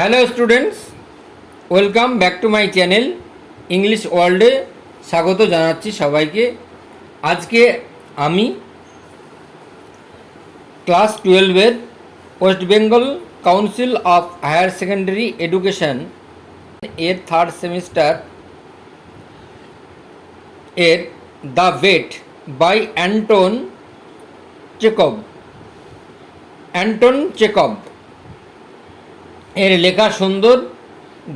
Hello students, welcome back to my channel English ওয়ার্ল্ডে স্বাগত জানাচ্ছি সবাইকে। আজকে আমি ক্লাস 12-এর West Bengal council of higher secondary education এর থার্ড সেমিস্টার এর the wait by Anton Chekhov এর লেখা সুন্দর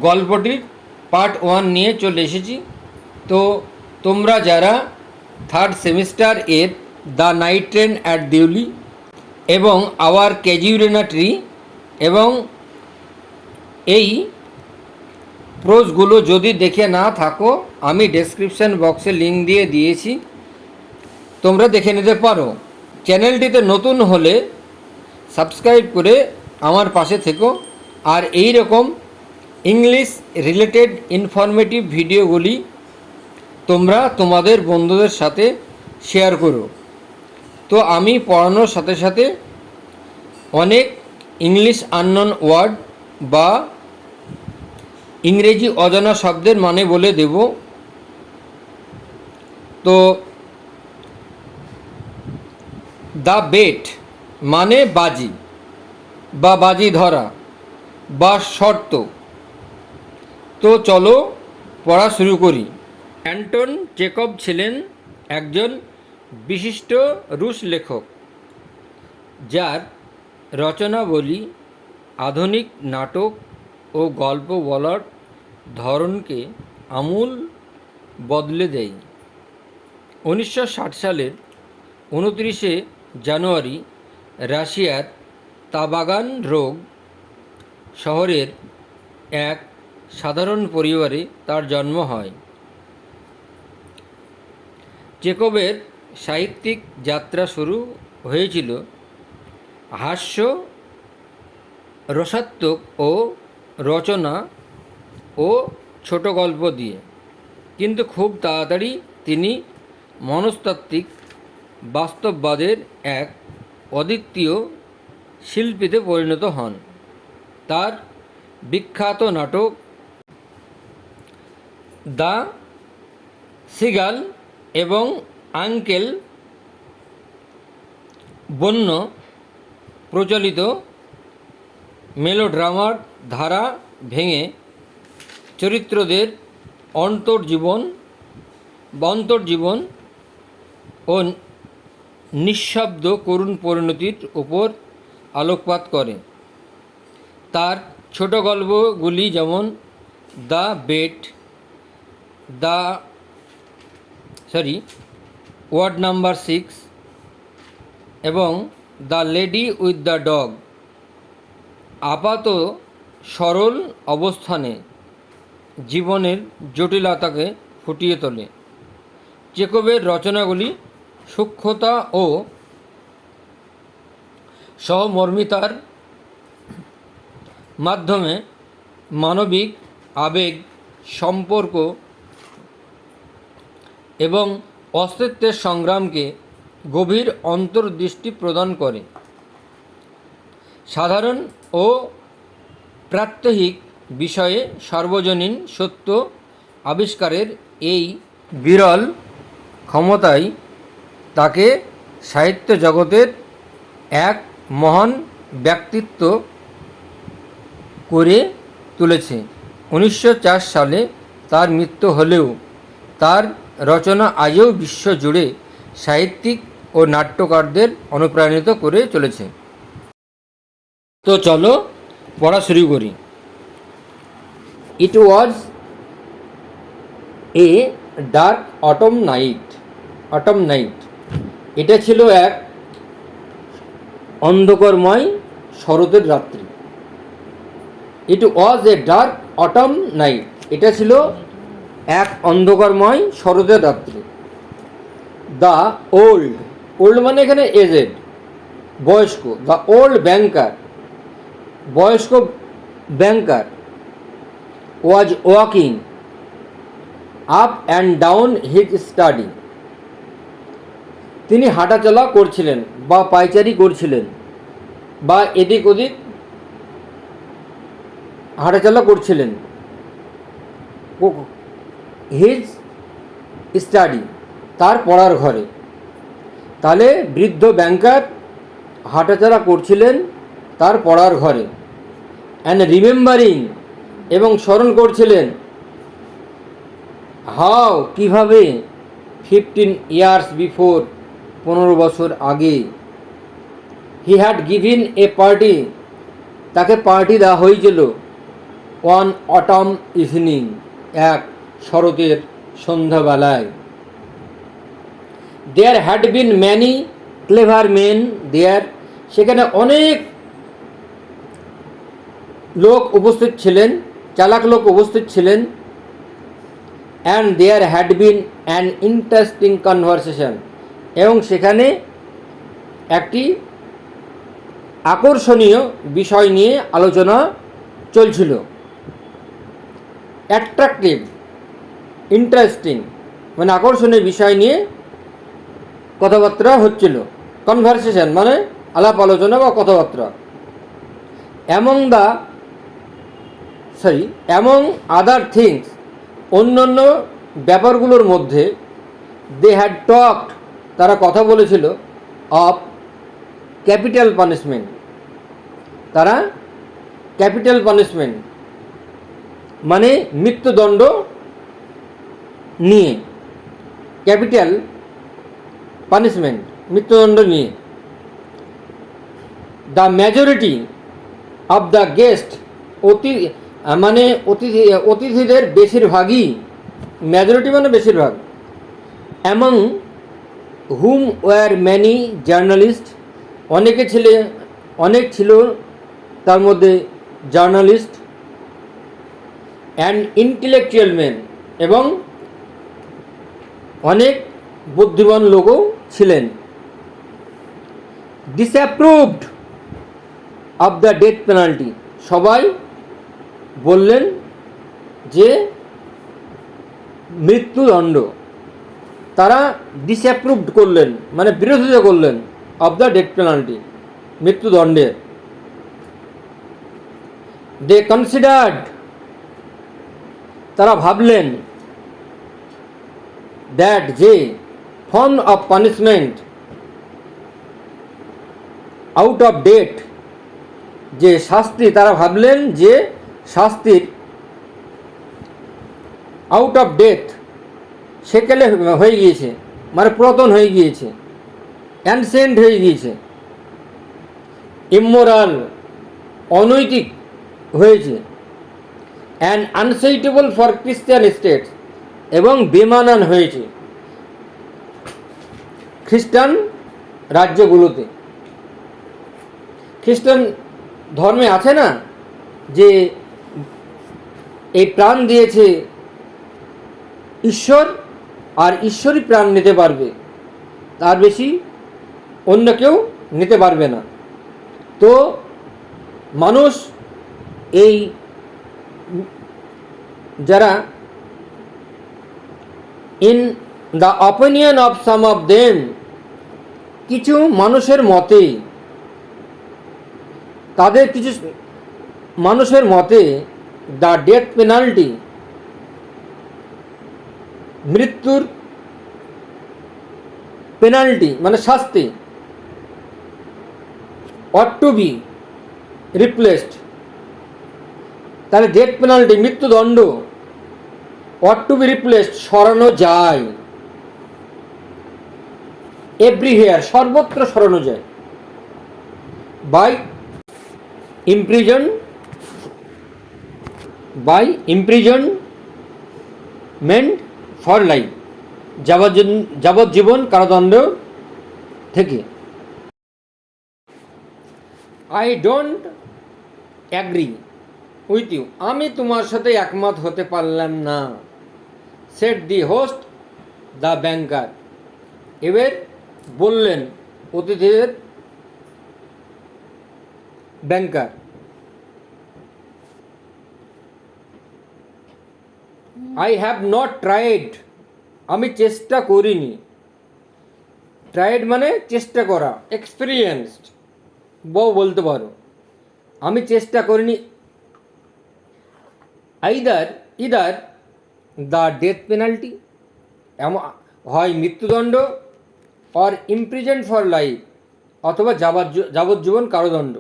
গল্পটির পার্ট 1 নিয়ে চলে এসেছি। তো তোমরা যারা থার্ড সেমিস্টার এর দ্য নাইট ট্রেন অ্যাট দিউলি এবং আওয়ার ক্যাজুরিনা ট্রি এবং এই প্রোজগুলো যদি দেখে না থাকো, আমি ডেসক্রিপশন বক্সে লিঙ্ক দিয়ে দিয়েছি, তোমরা দেখে নিতে পারো। চ্যানেলটিতে নতুন হলে সাবস্ক্রাইব করে আমার পাশে থেকো, আর এই রকম ইংলিশ রিলেটেড ইনফরমেটিভ ভিডিওগুলি তোমরা তোমাদের বন্ধুদের সাথে শেয়ার করো। তো আমি পড়ানোর সাথে সাথে অনেক ইংলিশ আননোন ওয়ার্ড বা ইংরেজি অজানা শব্দের মানে বলে দেব। তো দ্য বেট মানে বাজি বা বাজি ধরা বা শর্ত। তো চলো পড়া শুরু করি। অ্যান্টন চেকভ ছিলেন একজন বিশিষ্ট রুশ লেখক, যার রচনাবলী আধুনিক নাটক ও গল্প বলার ধরনকে আমূল বদলে দেয়। 1960 সালের 29শে জানুয়ারি রাশিয়ার তাবাগান রোগ শহরের এক সাধারণ পরিবারে তার জন্ম হয়। চেকভের সাহিত্যিক যাত্রা শুরু হয়েছিল হাস্য রসাত্মক ও রচনা ও ছোট গল্প দিয়ে, কিন্তু খুব তাড়াতাড়ি তিনি মনস্তাত্ত্বিক বাস্তববাদের এক অদ্বিতীয় শিল্পীতে পরিণত হন। তার বিখ্যাত নাটক দ্য সিগাল এবং আঙ্কেল বন্য প্রচলিত মেলোড্রামার ধারা ভেঙে চরিত্রদের অন্তর্জীবন ও নিঃশব্দ করুণ পরিণতির উপর আলোকপাত করে। তার ছোট গল্পগুলি যেমন দ্য বেট, ওয়ার্ড নাম্বার 6 এবং the lady with the dog আপাত সরল অবস্থানে জীবনের জটিলতাকে ফুটিয়ে তোলে। চেকভের রচনাগুলি সূক্ষ্মতা ও সহমর্মিতার মাধ্যমে মানবিক আবেগ, সম্পর্ক এবং অস্তিত্বের সংগ্রামকে গভীর অন্তর্দৃষ্টি প্রদান করে। সাধারণ ও প্রাত্যহিক বিষয়ে সার্বজনীন সত্য আবিষ্কারের এই বিরল ক্ষমতাই তাকে সাহিত্য জগতের এক মহান ব্যক্তিত্ব করে তুলেছে। 1904 সালে তার মৃত্যু হলেও তার রচনা আজও বিশ্বজুড়ে সাহিত্যিক ও নাট্যকারদের অনুপ্রাণিত করে চলেছে। তো চলো পড়া শুরু করি। ইট ওয়াজ এ ডার্ক অটম নাইট। এটা ছিল এক অন্ধকারময় শরতের রাত্রি। ইট ওয়াজ এ ডার্ক অটম নাইট। এটা ছিল এক অন্ধকারময় শরতের রাত্রি। দ্য ওল্ড মানে এখানে এজেড, বয়স্ক। দ্য ওল্ড ব্যাংকার, বয়স্ক banker, was walking up and down his study. তিনি হাঁটাচলা করছিলেন বা পায়চারি করছিলেন বা এদিক ওদিক হাঁটাচলা করছিলেন, হিজ স্টাডি, তার পড়ার ঘরে। তাহলে বৃদ্ধ ব্যাংকার হাঁটাচলা করছিলেন তার পড়ার ঘরে। অ্যান্ড রিমেম্বারিং, এবং স্মরণ করছিলেন, হাউ, কীভাবে, 15 ইয়ার্স বিফোর, 15 বছর আগে, he had given a party, তাকে পার্টি দেওয়া হয়েছিল, অন অটম ইভিনিং, এক শরতের সন্ধ্যাবেলায়। There had been many clever men there, সেখানে অনেক লোক উপস্থিত ছিলেন, চালাক লোক উপস্থিত ছিলেন। And there had been an interesting conversation, এবং সেখানে একটি আকর্ষণীয় বিষয় নিয়ে আলোচনা চলছিল। অ্যাট্রাকটিভ, ইন্টারেস্টিং, মানে আকর্ষণীয় বিষয় নিয়ে কথাবার্তা হচ্ছিল। কনভারসেশন মানে আলাপ আলোচনা বা কথাবার্তা। অ্যামং আদার থিংস, অন্যান্য ব্যাপারগুলোর মধ্যে, দে হ্যাড টকড, তারা কথা বলেছিল, অফ ক্যাপিটাল পানিশমেন্ট, তারা ক্যাপিটাল পানিশমেন্ট মানে মৃত্যুদণ্ড নিয়ে, ক্যাপিটাল পানিশমেন্ট মৃত্যুদণ্ড নিয়ে। The majority of the guest, অতিথিদের বেশিরভাগই, মেজরিটি মানে বেশিরভাগ, অ্যামং হুম ওয়ার ম্যানি জার্নালিস্ট, অনেক ছিল তার মধ্যে জার্নালিস্ট, অ্যান্ড ইন্টেলেকচুয়াল ম্যান, এবং অনেক বুদ্ধিমান লোকও ছিলেন। ডিসঅ্যাপ্রুভড অফ দ্য ডেথ পেনাল্টি, সবাই বললেন যে মৃত্যুদণ্ড, তারা ডিসঅ্যাপ্রুভড করলেন মানে বিরোধিতা করলেন, অফ দ্য ডেথ পেনাল্টি, মৃত্যুদণ্ডের। দে কনসিডার্ড, তারা ভাবলেন, দ্যাট, যে form of punishment out of date, যে শাস্তি, তারা ভাবলেন যে শাস্তির আউট অফ ডেথ, সেকেলে হয়ে গিয়েছে, মানে পুরাতন হয়ে গিয়েছে, অ্যানসেন্ট হয়ে গিয়েছে, ইমোরাল, অনৈতিক হয়েছে, অ্যান্ড আনসুইটেবল ফর খ্রিস্টান স্টেটস, এবং বেমানান হয়েছে খ্রিস্টান রাজ্যগুলোতে। খ্রিস্টান ধর্মে আছে না যে এই প্রাণ দিয়েছে ঈশ্বর, আর ঈশ্বরই প্রাণ নিতে পারবে, তার বেশি অন্য কেউ নিতে পারবে না। তো মানুষ এই যারা in the opinion of some of them, কিছু মানুষের মতে, তাদের কিছু মানুষের মতে, দ্য ডেথ পেনাল্টি, মৃত্যুর পেনাল্টি মানে শাস্তি, ought to be replaced, তাহলে ডেথ পেনাল্টি মৃত্যুদণ্ড ought to be replaced, সরানো যায়, এভরিহেয়ার, সর্বত্র সরানো যায়, বাই imprisonment for life, যাবজ্জীবন কারাদণ্ড থেকে। I don't agree with you, আমি তোমার সাথে একমত হতে পারলাম না, said the host the banker, এবার বললেন অতিথিদের banker. I have not tried, আমি চেষ্টা করিনি, ট্রাইড মানে চেষ্টা করা, এক্সপিরিয়েন্সড বলতে পারো, আমি চেষ্টা করিনি ইদার দ্য ডেথ পেনাল্টি, এমন হয় মৃত্যুদণ্ড, অর ইমপ্রিজেন্ট ফর লাইফ, অথবা যাবজ্জীবন কারাদণ্ড।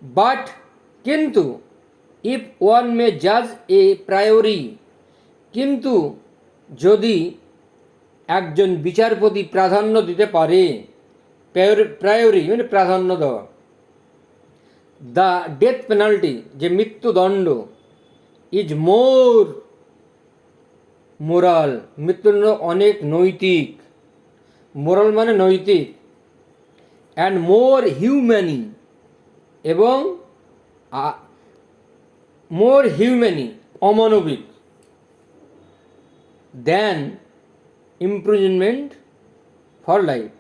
বাট কিন্তু ইফ ওয়ান মে জাজ এ প্রায়োরি, কিন্তু যদি একজন বিচারপতি প্রাধান্য দিতে পারে, প্রায়োরি মানে প্রাধান্য দেওয়া, দ্য ডেথ পেনাল্টি যে মৃত্যুদণ্ড, ইজ মোর মোরাল, মৃত্যুদণ্ড অনেক নৈতিক, মোরাল মানে নৈতিক, অ্যান্ড মোর হিউম্যানি, এবং মোর হিউম্যানি অমানবিক, দেন ইমপ্রিজনমেন্ট ফর লাইফ,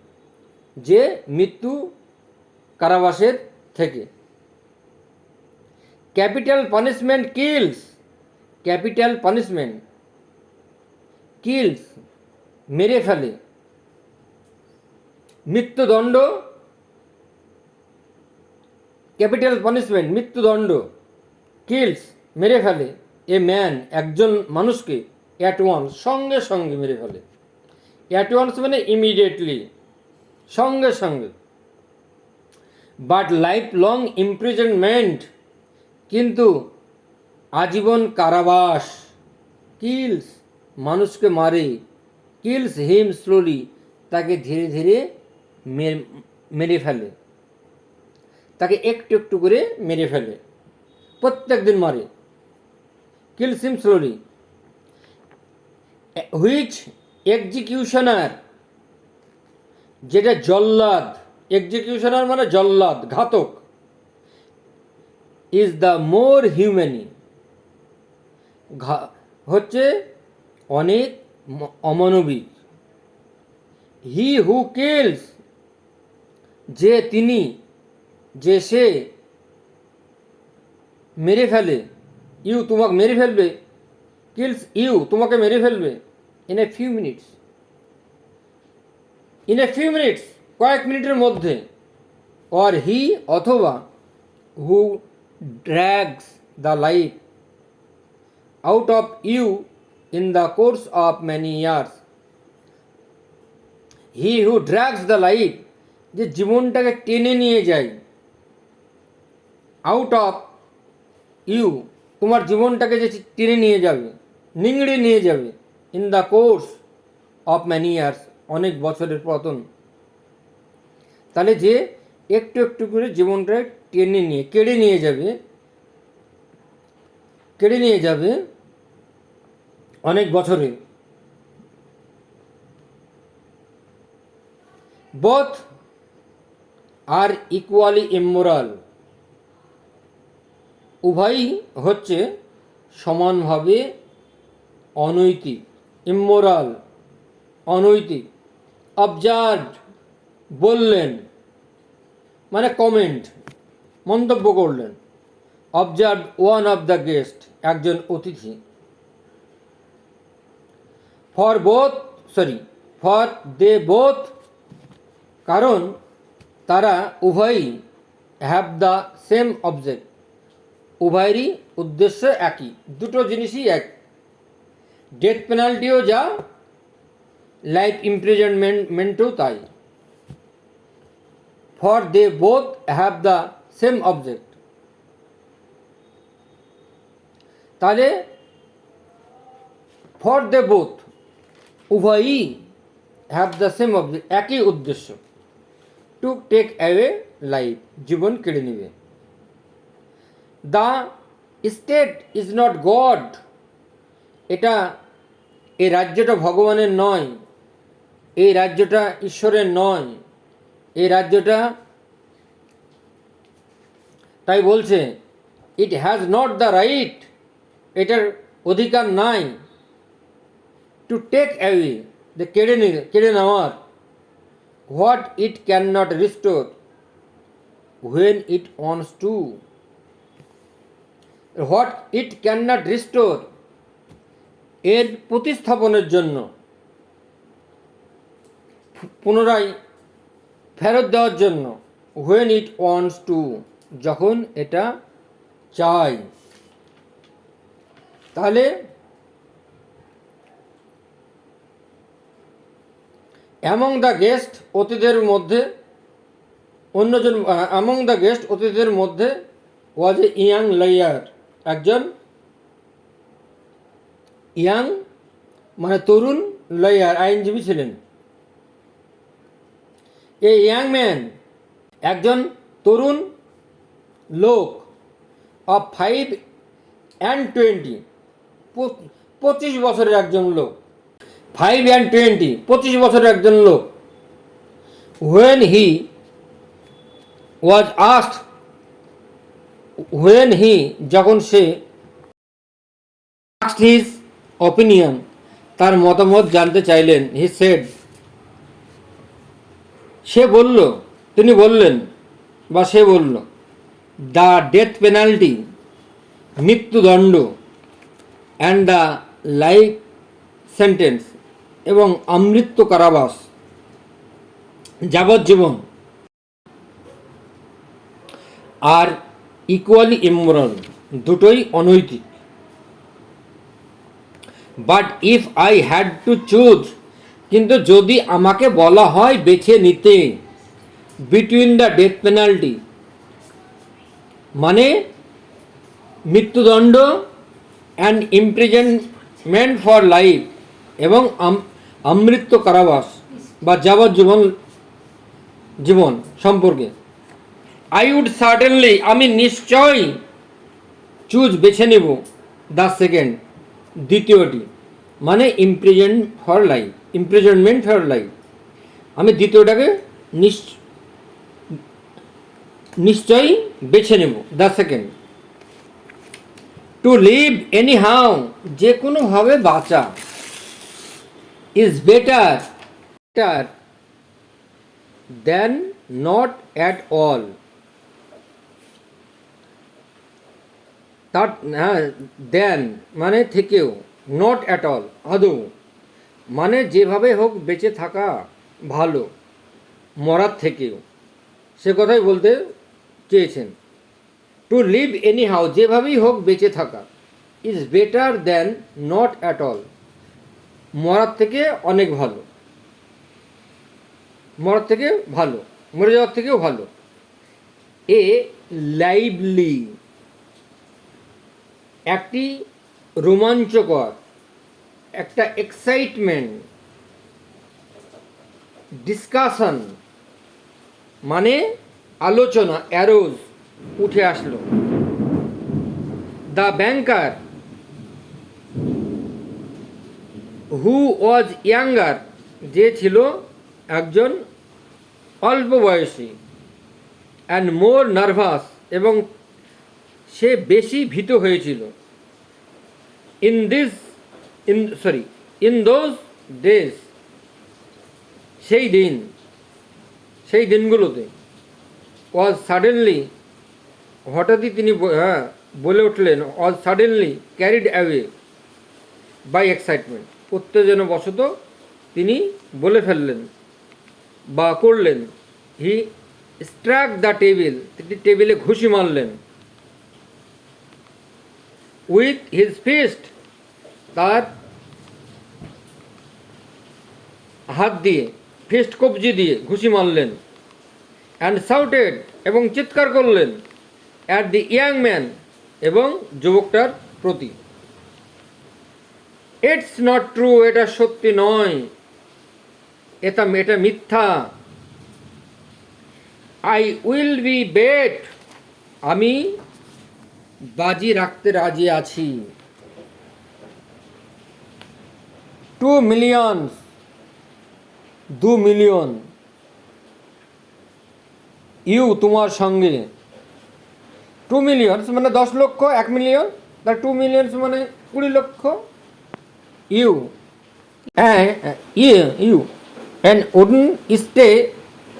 যে মৃত্যু কারাবাসের থেকে। Capital punishment kills, capital punishment kills মেরে ফেলে, মৃত্যুদণ্ড, ক্যাপিটাল পানিশমেন্ট মৃত্যুদণ্ড, কিলস মেরে ফেলে, এ ম্যান একজন মানুষকে, অ্যাট ওয়ান্স সঙ্গে সঙ্গে মেরে ফেলে, অ্যাট ওয়ান্স মানে ইমিডিয়েটলি সঙ্গে সঙ্গে। বাট লাইফ লং ইমপ্রিজনমেন্ট, কিন্তু আজীবন কারাবাস, কিলস মানুষকে মারে, কিলস হিম স্লোলি তাকে ধীরে ধীরে মেরে ফেলে, তাকে একটু একটু করে মেরে ফেলে, প্রত্যেক দিন মারে, কিলস হিম স্লোলি। হুইচ এক্সিকিউশনার, যেটা জল্লাদ, এক্সিকিউশনার মানে জল্লাদ ঘাতক, ইজ দ্য মোর হিউম্যানি হচ্ছে অনেক অমানবিক, হি হু কিলস যে তিনি, যে সে মেরে ফেলে, ইউ তোমাকে মেরে ফেলবে, কিলস ইউ তোমাকে মেরে ফেলবে, in a few minutes, in a few minutes কয়েক মিনিটের মধ্যে, অর হি অথবা who drags the life out of you in the course of many years, he who drags the life যে জীবনটাকে টেনে নিয়ে যায়, আউট অফ ইউ তোমার জীবনটাকে যে টেনে নিয়ে যাবে, নিংড়ে নিয়ে যাবে, in the course of many years অনেক বছরের পতন, তাহলে যে একটু একটু করে জীবনটা টেনে নিয়ে কেড়ে নিয়ে যাবে অনেক বছরে। বোথ আর ইকুয়ালি ইমোরাল, উভয়ই হচ্ছে সমানভাবে অনৈতিক, ইমোরাল অনৈতিক। অবজার্ভ বললেন মানে কমেন্ট মন্তব্য করলেন, observe one of the guest একজন অতিথি, ফর দে বোথ কারণ তারা উভয়ই, হ্যাভ দ্য সেম অবজেক্ট উভয়েরই উদ্দেশ্য একই, দুটো জিনিসই এক, ডেথ পেনাল্টিও যা, লাইফ ইমপ্রিজনমেন্টও তাই, for they both have the same object. তাহলে ফর দে বোথ উভয়ই, হ্যাভ দ্য সেম অবজেক্ট একই উদ্দেশ্য, টু টেক অ্যাওয়ে লাইফ জীবন কেড়ে নেবে। The state is not God, এটা এই রাজ্যটা ভগবানের নয়, এই রাজ্যটা ঈশ্বরের নয়, এই রাজ্যটা, তাই বলছে it has not the right, এটার অধিকার নাই, টু টেক অ্যাওয়ে যে কেড়ে নেওয়ার, what it can not restore when it wants to, what it can not restore এর প্রতিস্থাপনের জন্য, পুনরায় ফেরত দেওয়ার জন্য, হোয়েন ইট ওয়ান্টস টু যখন এটা চায়। তাহলে অ্যামং দ্য গেস্ট অতিথিদের মধ্যে অ্যামং দ্য গেস্ট অতিথিদের মধ্যে ওয়াজ এ ইয়াং লয়ার, একজন ইয়াং মানে তরুণ লয়ার আইনজীবী ছিলেন। এ ইয়াং ম্যান একজন তরুণ লোক অফ 5 and 20 25 বছরের একজন লোক, 5 and 20 25 বছরের একজন লোক। when he was asked, যখন সে asked his opinion, তার মতামত জানতে চাইলেন, he said, তিনি বললেন বা সে বলল, দ্য ডেথ পেনাল্টি, মৃত্যুদণ্ড, অ্যান্ড দ্য লাইফ সেন্টেন্স, এবং আমৃত্যু কারাবাস, যাবজ্জীবন, আর ইকুয়ালি ইমোরাল, দুটোই অনৈতিক। But if I had to choose, কিন্তু যদি আমাকে বলা হয় বেছে নিতে, বিটুইন দ্য ডেথ পেনাল্টি মানে মৃত্যুদণ্ড, অ্যান্ড ইমপ্রিজনমেন্ট ফর লাইফ, এবং আমৃত্যু কারাবাস বা যাবজ্জীবন জীবন সম্পর্কে, আই উড সার্টেনলি, আমি নিশ্চয়ই চুজ বেছে নেব দ্য সেকেন্ড, দ্বিতীয়টি মানে ইমপ্রিজনমেন্ট ফর লাইফ, আমি দ্বিতীয়টাকে নিশ্চয়ই বেছে নেব, the second. To live anyhow, যে কোনোভাবে বাঁচা, is better than not at all, তার দেন মানে থেকেও, নট অ্যাট অল আদৌ, মানে যেভাবে হোক বেঁচে থাকা ভালো মরার থেকেও, সে কথাই বলতে চেয়েছেন। টু লিভ এনি হাউ, যেভাবেই হোক বেঁচে থাকা, is better than not at all, মরার থেকে অনেক ভালো, মরার থেকে ভালো, মরে যাওয়ার থেকেও ভালো। এ লাইভলি, একটি রোমাঞ্চকর, একটা এক্সাইটমেন্ট, ডিসকাশন মানে আলোচনা, অ্যারোজ উঠে আসলো। The banker who was younger, যে ছিল একজন অল্প বয়সী, অ্যান্ড মোর নার্ভাস, এবং সে বেশি ভীত হয়েছিল। ইন দোজ ডেজ, সেই দিনগুলোতে, ওয়াজ সাডেনলি, হঠাৎই তিনি বলে উঠলেন, was suddenly carried away by excitement, উত্তেজনাবশত তিনি বলে ফেললেন বা করলেন। হি স্ট্রাক দ্য টেবিল, তিনি টেবিলে ঘুষি মারলেন। উইথ হিজ ফিস্ট, তার হাত দিয়ে, ফিস্ট কবজি দিয়ে ঘুষি মারলেন। অ্যান্ড শাউটেড, এবং চিৎকার করলেন, অ্যাট দি ইয়াং ম্যান, এবং যুবকটার প্রতি। ইটস নট ট্রু, এটা সত্যি নয়, এটা মিথ্যা। আই উইল বি বেট, আমি বাজি রাখতে রাজি আছি। 2 মিলিয়ন, 2 মিলিয়ন, ইউ তোমার সঙ্গে। 2 মিলিয়ন মানে 10 লক্ষ, 1 মিলিয়ন, তার 2 মিলিয়ন মানে 20 লক্ষ। You and wouldn't stay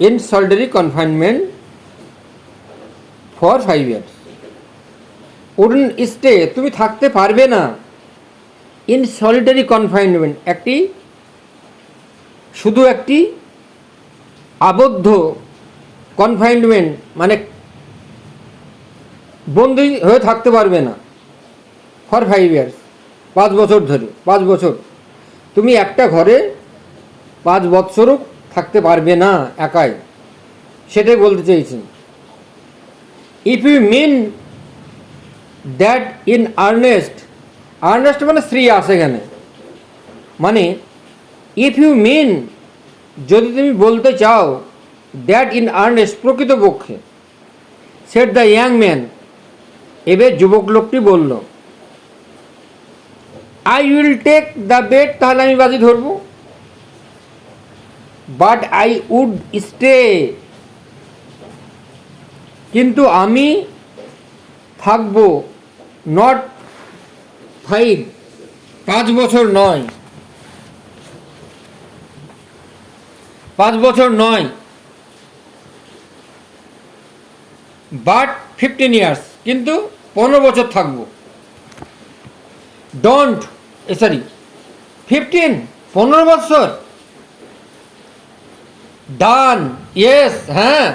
in solitary confinement for 5 years। Wouldn't stay, তুমি থাকতে পারবে না, ইন সলিটারি কনফাইনমেন্ট, শুধু একটি আবদ্ধ, কনফাইনমেন্ট মানে বন্দী হয়ে থাকতে পারবে না, ফর 5 years, 5 বছর ধরে, 5 বছর তুমি একটা ঘরে 5 বছরও থাকতে পারবে না একাই, সেটাই বলতে চাইছেন। If you mean that in earnest, earnest মানে সিরিয়াস এখানে, মানে ইফ ইউ মিন যদি তুমি বলতে চাও, দ্যাট ইন আর্নেস্ট প্রকৃতপক্ষে, সেট দ্য ইয়াং ম্যান, এবার যুবক লোকটি বলল, I will take the bet, তাহলে আমি বাজি ধরবো, বাট আই উড স্টে, কিন্তু আমি থাকবো, নট 5 বছর নয়, 5 বছর নয়, বাট 15 ইয়ার্স, কিন্তু 15 বছর থাকবো। ডোন্ট, সরি 15 বছর, ডান, ইয়েস, হ্যাঁ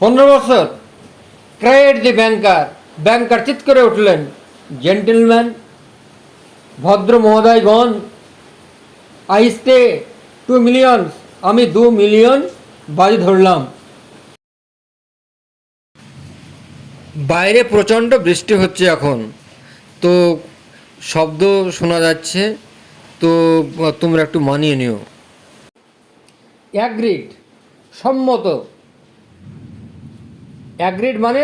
15 বছর। ক্রাইড দি ব্যাংকার, ব্যাংকার চিৎ করে উঠলেন, জেন্টলম্যান, ভদ্র মহোদয়গণ, আই স্টে 2 মিলিয়ন, আমি 2 মিলিয়ন বাজি ধরলাম। বাইরে প্রচণ্ড বৃষ্টি হচ্ছে এখন, তো শব্দ শোনা যাচ্ছে, তো তোমরা একটু মানিয়ে নিও। অ্যাগ্রিড, সম্মত, অ্যাগ্রিড মানে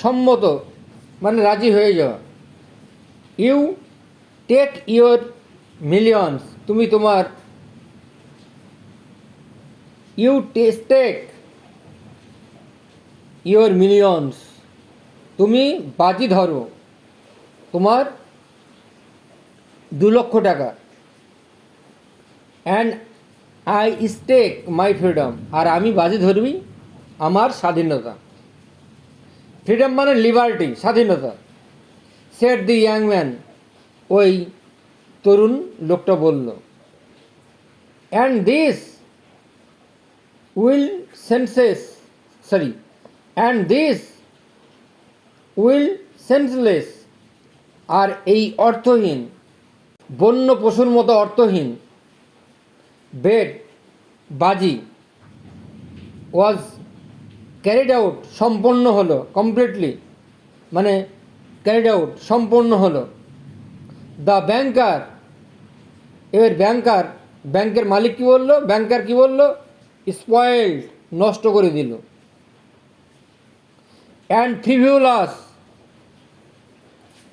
সম্মত, মানে রাজি হয়ে যাওয়া। ইউ টেক ইউর মিলিয়নস, তুমি তোমার, ইউ টেক ইউর মিলিয়নস, তুমি বাজি ধরো তোমার 2 লক্ষ টাকা। And I stake my freedom, আর আমি বাজি ধরবি আমার স্বাধীনতা। ফ্রিডম মানে লিবার্টি, স্বাধীনতা। সেট দি ইয়াং ম্যান, ওই তরুণ লোকটা বলল। And this will and this will senseless, আর এই অর্থহীন, বন্য পশুর মতো অর্থহীন, বেট, বাজি, ওয়াজ ক্যারিড আউট, সম্পন্ন হলো, কমপ্লিটলি মানে ক্যারিড আউট, সম্পন্ন হলো। দ্য ব্যাংকার, এবার ব্যাংকার, ব্যাংকের মালিক কী বললো, ব্যাংকার কী বললো, স্পয়েলড, নষ্ট করে দিল। অ্যান্ড ফ্রিভিউলাস,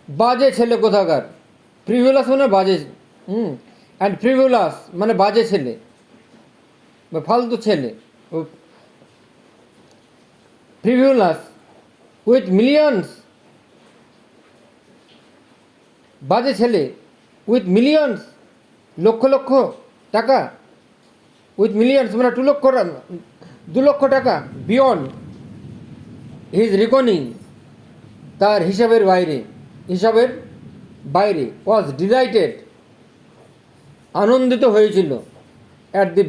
বাজে ছেলে কোথাকার, ফ্রিভিউলাস মানে বাজে, অ্যান্ড ফ্রিভিউলাস মানে বাজে ছেলে বা ফালতু ছেলে, ফ্রিভিউলাস উইথ মিলিয়নস, বাজে ছেলে উইথ মিলিয়নস, লক্ষ লক্ষ টাকা, উইথ মিলিয়নস মানে 2 লক্ষ টাকা, বিয়ন্ড হিজ রেকনিং, তার হিসাবের বাইরে, ওয়াজ ডিলাইটেড, আনন্দিত হয়েছিল, অ্যাট দি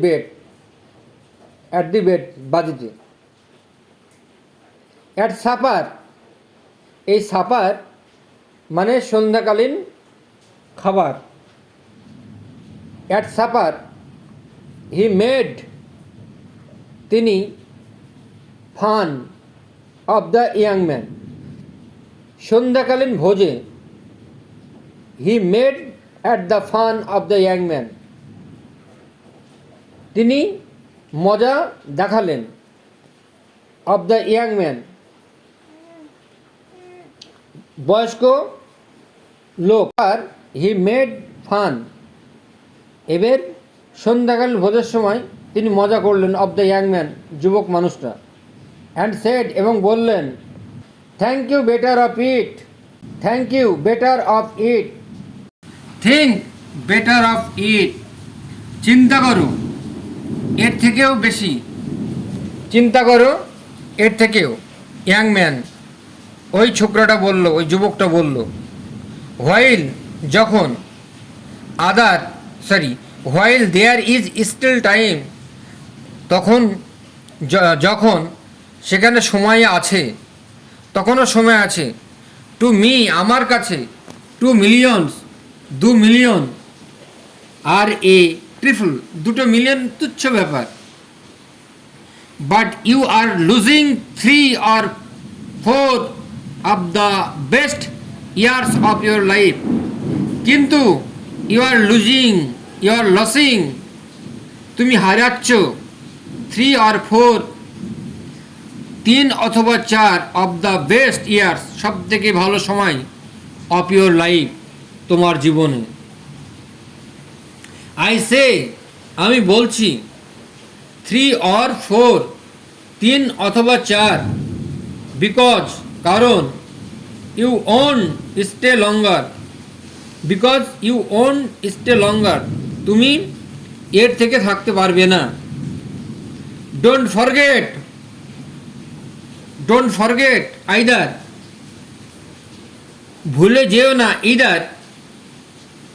বেট, বাজিতে। অ্যাট সাপার, এই সাপার মানে সন্ধ্যাকালীন খাবার। অ্যাট সাপার হি মেড, তিনি, fun of the young man, সন্ধ্যাকালীন ভোজে, he made at the fun of the young man, তিনি মজা দেখালেন, অফ দ্য ইয়াং ম্যান, বয়স্ক লোক, আর হি মেড ফান, এবার সন্ধ্যাকালীন ভোজের সময় তিনি মজা করলেন, অফ দ্য ইয়াং ম্যান, যুবক মানুষটা। অ্যান্ড সেড, এবং বললেন, thank you better of it, thank you better of it, think better of it, চিন্তা করো এর থেকেও বেশি, চিন্তা করো এর থেকেও। ইয়াং ম্যান, ওই ছোকরাটা বলল, ওই যুবকটা বলল, হোয়াইল, যখন, while there is still time, তখন, যখন সেখানে সময় আছে, তখনও সময় আছে। টু মি, আমার কাছে, 2 millions, 2 million are a trifle, 2 million তুচ্ছ ব্যাপার। But you are losing 3 or 4 of the best years of your life. কিন্তু ইউ আর লসিং, তুমি হারাচ্ছ 3 or 4, 3 অথবা 4 অফ দ্য বেস্ট ইয়ার্স, সব থেকে ভালো সময় অফ ইউর লাইফ, তোমার জীবনে। আই সে, আমি বলছি 3 or 4, 3 অথবা 4, বিকজ, কারণ you won't stay longer, because you won't stay longer, তুমি এর থেকে থাকতে পারবে না। ডোন্ট ফরগেট আইদার, ভুলে যেও না, ইদার,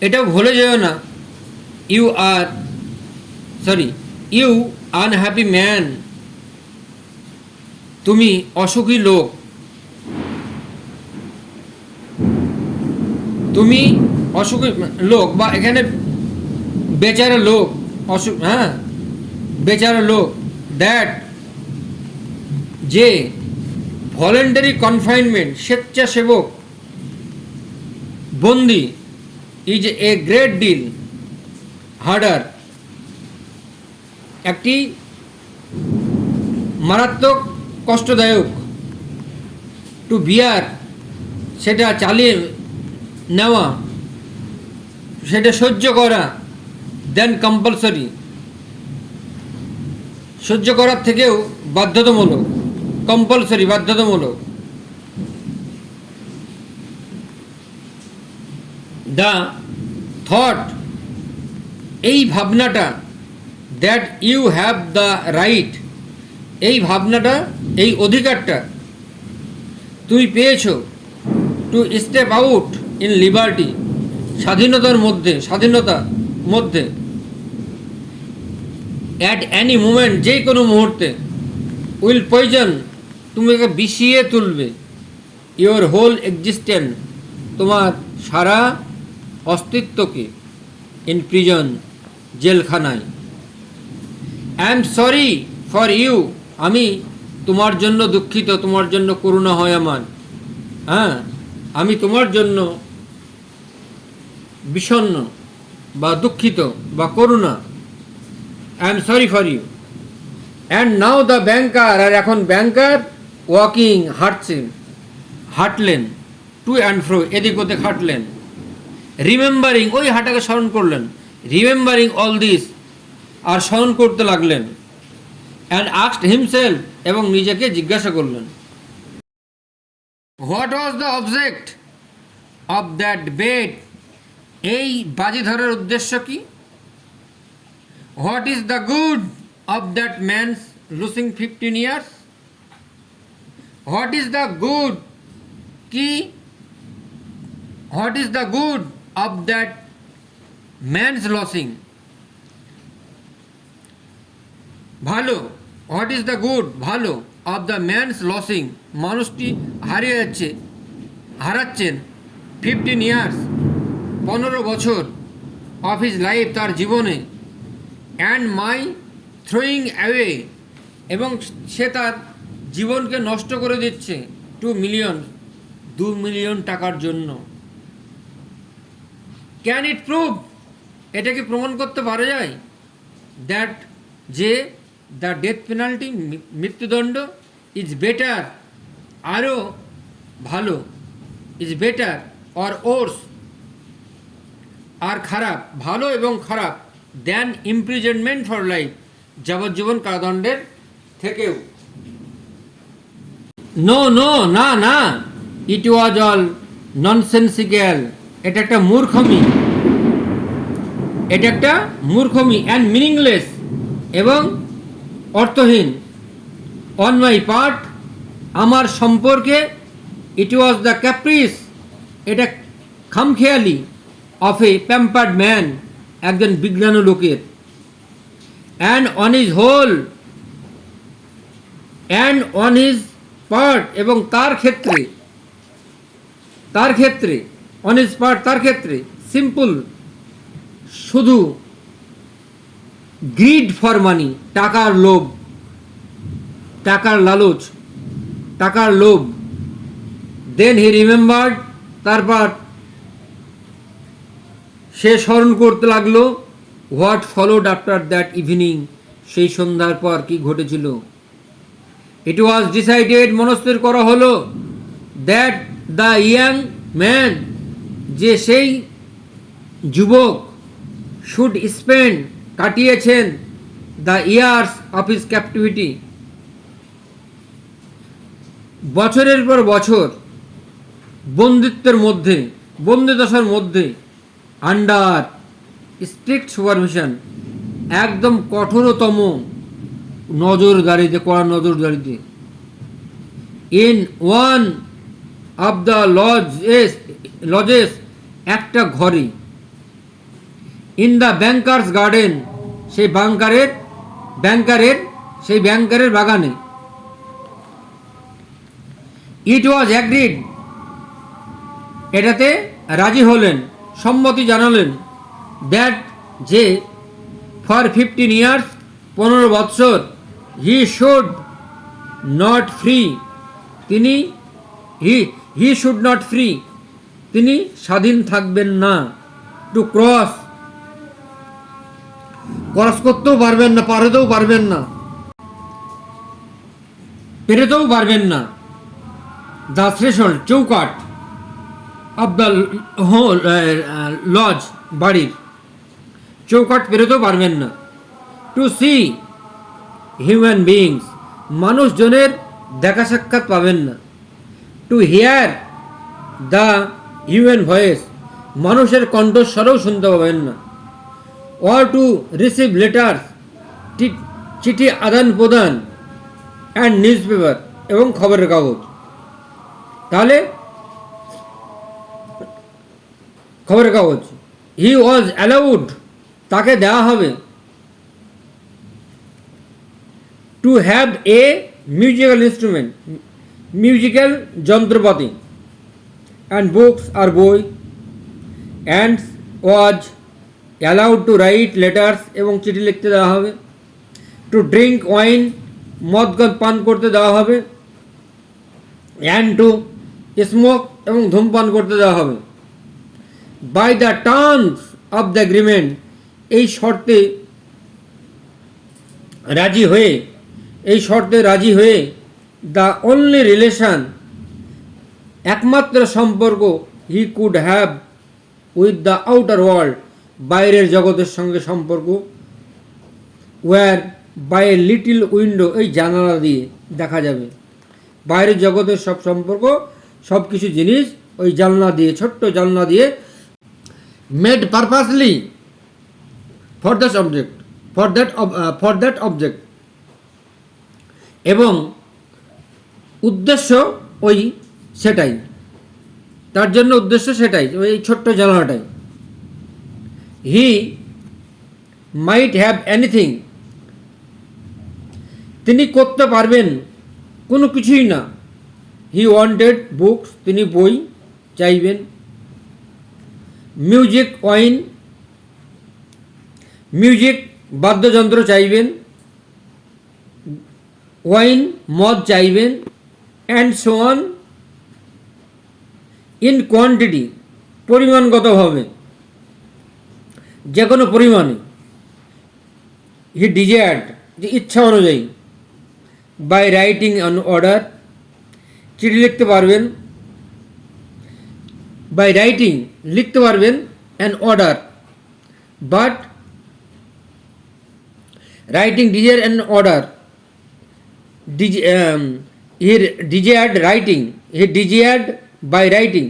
এটাও ভুলে যেও না, ইউ আনহ্যাপি ম্যান, তুমি অসুখী লোক, তুমি অসুখী লোক, বা এখানে বেচারা লোক, বেচারা লোক, দ্যাট, যে ভলেন্টারি কনফাইনমেন্ট, স্বেচ্ছাসেবক বন্দি, is a great deal harder, একটি মারাত্মক কষ্টদায়ক, টু বিয়ার, সেটা চালিয়ে নেওয়া, সেটা সহ্য করা, দেন কম্পালসরি, সহ্য করার থেকেও বাধ্যতামূলক, কম্পালসরি, বাধ্যতামূলক। দ্য থট, এই ভাবনাটা, that you have the right, এই ভাবনাটা, এই অধিকারটা তুমি পেয়েছো, to step out in liberty, স্বাধীনতার মধ্যে, অ্যাট অ্যানি মোমেন্ট, যে কোনো মুহূর্তে, উইল পয়জন, তোমাকে বিষিয়ে তুলবে, ইওর হোল এক্সিস্টেন্স, তোমার সারা অস্তিত্বকে, ইন প্রিজন, জেলখানায়। I am sorry for you, আমি তোমার জন্য দুঃখিত, তোমার জন্য করুণা হয় আমার, আমি তোমার জন্য বিষণ্ণ বা দুঃখিত বা করুণা, I am sorry for you. And now the banker, আর এখন ব্যাংকার ওয়াকিং, হাঁটলেন, টু অ্যান্ড ফ্রো, এদিক ওদিক হাঁটলেন, রিমেম্বারিং, ওই হাঁটাকে স্মরণ করলেন, রিমেম্বারিং অল দিস, আর স্মরণ করতে লাগলেন, অ্যান্ড আস্কড হিমসেলফ, এবং নিজেকে জিজ্ঞাসা করলেন, what was the object of that bet, এই বাজি ধরার উদ্দেশ্য কি? What is the good of that man's losing 15 years, what is the good, কি, what is the good of that man's losing, ভালো, হোয়াট ইজ দ্য গুড, ভালো, of the man's losing, মানুষটি হারাচ্ছেন 15 years, 15 বছর, অফ হিজ লাইফ, তার জীবনে, and my throwing away, এবং সে তার জীবনকে নষ্ট করে দিচ্ছে 2 মিলিয়ন টাকার জন্য। ক্যান ইট প্রুভ, এটা কি প্রমাণ করতে পারা যায়? দ্যাট, যে দ্য ডেথ পেনাল্টি, মৃত্যুদণ্ড, ইজ বেটার, আরও ভালো, ইজ বেটার অর ওর্স, আর খারাপ, ভালো এবং খারাপ, দেন ইমপ্রিজনমেন্ট ফর লাইফ, যাবজ্জীবন কারাদণ্ডের থেকেও। নো, না, ইট ওয়াজ অল ননসেন্সিক্যাল, এটা একটা মূর্খমি, অ্যান্ড মিনিংলেস, এবং অর্থহীন, অন মাই পার্ট, আমার সম্পর্কে, ইট ওয়াজ দ্য ক্যাপ্রিস, এটা খামখেয়ালি, অফ এ প্যাম্পার্ড ম্যান, একজন বিজ্ঞানী লোকের, অ্যান্ড অন হিজ পার্ট, এবং তার ক্ষেত্রে, অন হিজ পার্ট, তার ক্ষেত্রে, সিম্পল, শুধু গ্রিড ফর মানি, টাকার লোভ, টাকার লালচ, টাকার লোভ। দেন হি রিমেম্বার্ড, তারপর সে স্মরণ করতে লাগলো what followed after that evening, সেই সন্ধ্যার পর কি ঘটেছিল। ইট ওয়াজ ডিসাইডেড, মনস্থির করা হলো, দ্যাট দ্য ইয়াং ম্যান, যে সেই যুবক, শুড স্পেন্ড, কাটিয়েছেন, the years of his captivity, বছরের পর বছর বন্দিত্বের মধ্যে, বন্দিদশার মধ্যে, আন্ডার স্ট্রিক্ট সুপারভিশন, একদম কঠোরতম নজরদারিতে, কড়া নজরদারিতে। ইন ওয়ান অফ দ্য লজেস, একটা ঘরে। ইন দ্য ব্যাংকার্স গার্ডেন, সেই ব্যাংকারের বাগানে। ইট ওয়াজ অ্যাগ্রিড, এটাতে রাজি হলেন, সম্মতি জানালেন, দ্যাট, যে ফর 15 ইয়ার্স, 15 বৎসর, হি শুড নট ফ্রি, তিনি হি শুড নট ফ্রি, তিনি স্বাধীন থাকবেন না। টু ক্রস করতেও পারবেন না, পেরোতেও পারবেন না। দ্য থ্রেশহোল্ড, চৌকাট, অফ দ্য হোল লজ, বাড়ির চৌকাট পেরোতেও পারবেন না। টু সি হিউম্যান বিইংস, মানুষজনের দেখা সাক্ষাৎ পাবেন না। To hear the human voice, মানুষের কণ্ঠস্বরও শুনতে পাবেন না। অর টু রিসিভ লেটার্স, চিঠি আদান প্রদান, অ্যান্ড নিউজ পেপার, এবং খবরের কাগজ। তাহলে খবরের কাগজ, হি ওয়াজ অ্যালাউড, তাকে দেওয়া হবে, to have a musical instrument, musical যন্ত্রপাতি, অ্যান্ড বুকস, আর বই, and was allowed to right letters, এবং চিঠি লিখতে দেওয়া হবে। টু ড্রিঙ্ক ওয়াইন, মদ পান করতে দেওয়া হবে। অ্যান্ড টু স্মোক, এবং ধূমপান করতে দেওয়া হবে। By the terms of the agreement, এই শর্তে রাজি হয়ে, দ্য অনলি রিলেশন, একমাত্র সম্পর্ক, he could have with the outer world, বাইরের জগতের সঙ্গে সম্পর্ক, was by a little window, এই জানালা দিয়ে দেখা যাবে। বাইরের জগতের সব সম্পর্ক, সব কিছু জিনিস ওই জানলা দিয়ে, ছোট্ট জানলা দিয়ে, made purposely for that object, এবং উদ্দেশ্য ওই সেটাই, তার জন্য উদ্দেশ্য সেটাই, ওই ছোট্ট জানলাটাই। হি মাইট হ্যাভ এনিথিং, তিনি করতে পারবেন কোনো কিছুই না। হি ওয়ান্টেড বুকস, তিনি বই চাইবেন। মিউজিক বাদ্যযন্ত্র চাইবেন। ওয়াইন, মদ চাইবেন। And so on, in quantity, পরিমাণগতভাবে, যে কোনো পরিমাণে। হি ডিজায়ার্ড, যে ইচ্ছা অনুযায়ী। বাই রাইটিং অন অর্ডার, চিঠি লিখতে পারবেন। বাই রাইটিং, লিখতে পারবেন, an order, but writing, desire an order, he desired writing, he desired by writing,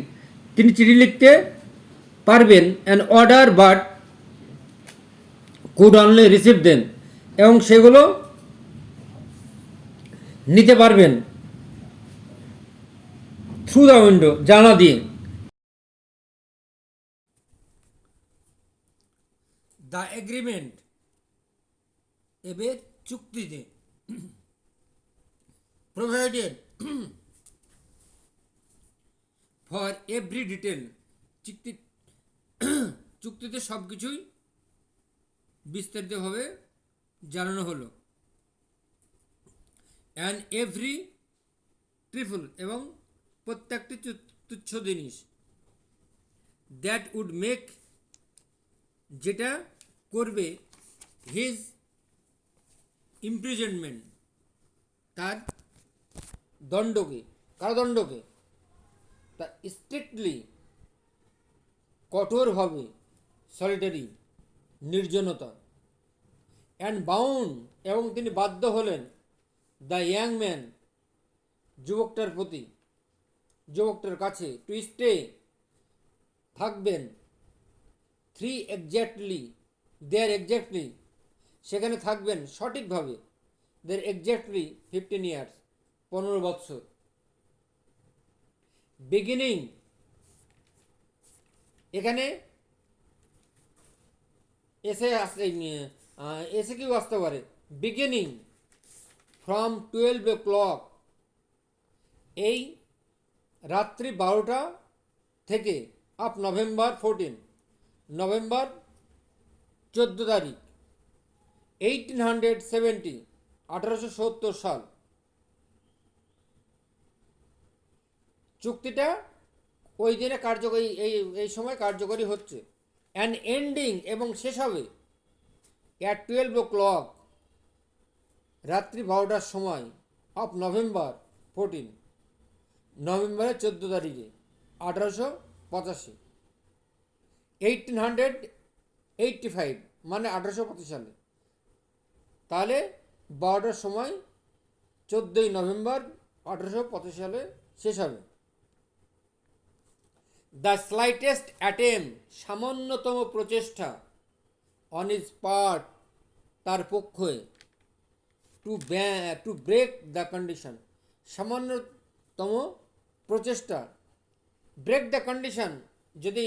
তিনি চিঠি লিখতে পারবেন, an order, but could only receive then, এবং সেগুলো নিতে পারবেন থ্রু দ্য উইন্ডো, জানলা দিয়ে। দ্য এগ্রিমেন্ট, এবার চুক্তিতে, প্রোভাইডেড ফর এভরি ডিটেল, চুক্তিতে সব কিছুই বিস্তারিতভাবে জানানো হলো। অ্যান্ড এভরি ট্রিফল এবং প্রত্যেকটি তুচ্ছ জিনিস, দ্যাট উড মেক, যেটা করবে, হিজ ইমপ্রিজনমেন্ট, তার দণ্ডকে, কারাদণ্ডকে, তা স্ট্রিক্টলি, কঠোরভাবে, সলিটারি, নির্জনতা, অ্যান্ড বাউন্ড, এবং তিনি বাধ্য হলেন, দ্য ইয়াং ম্যান, যুবকটার প্রতি, যুবকটার কাছে, টু স্টে, থাকবেন, এক্স্যাক্টলি, সেখানে থাকবেন সঠিকভাবে, এক্স্যাক্টলি 15 ইয়ার্স, 15 বৎসর। বিগিনিং, এখানে এসে কেউ আসতে পারে। বিগিনিং ফ্রম 12 o'clock, এই রাত্রি 12টা থেকে, আপ নভেম্বর 14, নভেম্বর 14 তারিখ, 1870, 1870 সাল। চুক্তিটা ওই দিনে কার্যকরী, এই সময় কার্যকরী হচ্ছে। অ্যান্ড এন্ডিং, এবং শেষ হবে, অ্যাট 12 o'clock, রাত্রি 12টার সময়, অফ নভেম্বর 14, নভেম্বরের 14 তারিখে 1885, 1885 মানে 1825 সালে। তাহলে 12টার সময় 14ই নভেম্বর 1885 সালে শেষ হবে। দ্য স্লাইটেস্ট অ্যাটেম্প, সামান্যতম প্রচেষ্টা, অন ইজ পার্ট, তার পক্ষে, টু ব্রেক দ্য কন্ডিশন, সামান্যতম প্রচেষ্টা, ব্রেক দ্য কন্ডিশন, যদি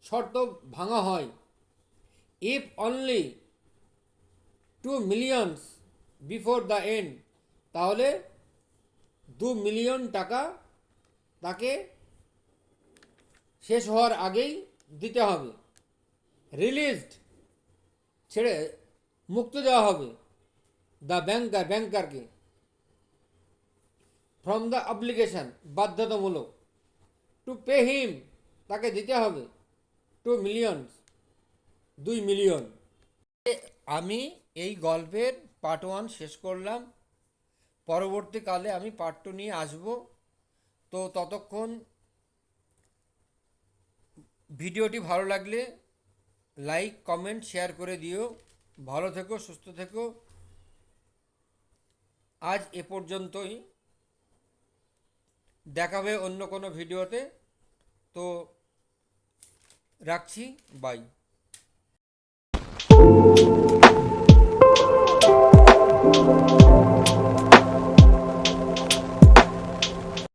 শর্ত ভাঙা হয়, if only 2 millions before the end, তাহলে 2 মিলিয়ন টাকা তাকে শেষ হওয়ার আগেই দিতে হবে। রিলিজড, ছেড়ে মুক্তি দেওয়া হবে, দ্য ব্যাংকারকে, ফ্রম দ্য অব্লিগেশন, বাধ্যতামূলক, টু পে হিম, তাকে দিতে হবে, 2 millions, 2 মিলিয়ন। আমি এই গল্পের পার্ট 1 শেষ করলাম। পরবর্তীকালে আমি পার্ট 2 নিয়ে আসব। তো ততক্ষণ ভিডিওটি ভালো লাগলে লাইক, কমেন্ট, শেয়ার করে দিও। ভালো থেকো, সুস্থ থেকো। আজ এ পর্যন্তই, দেখাবে অন্য কোনো ভিডিওতে। তো রাখছি, বাই।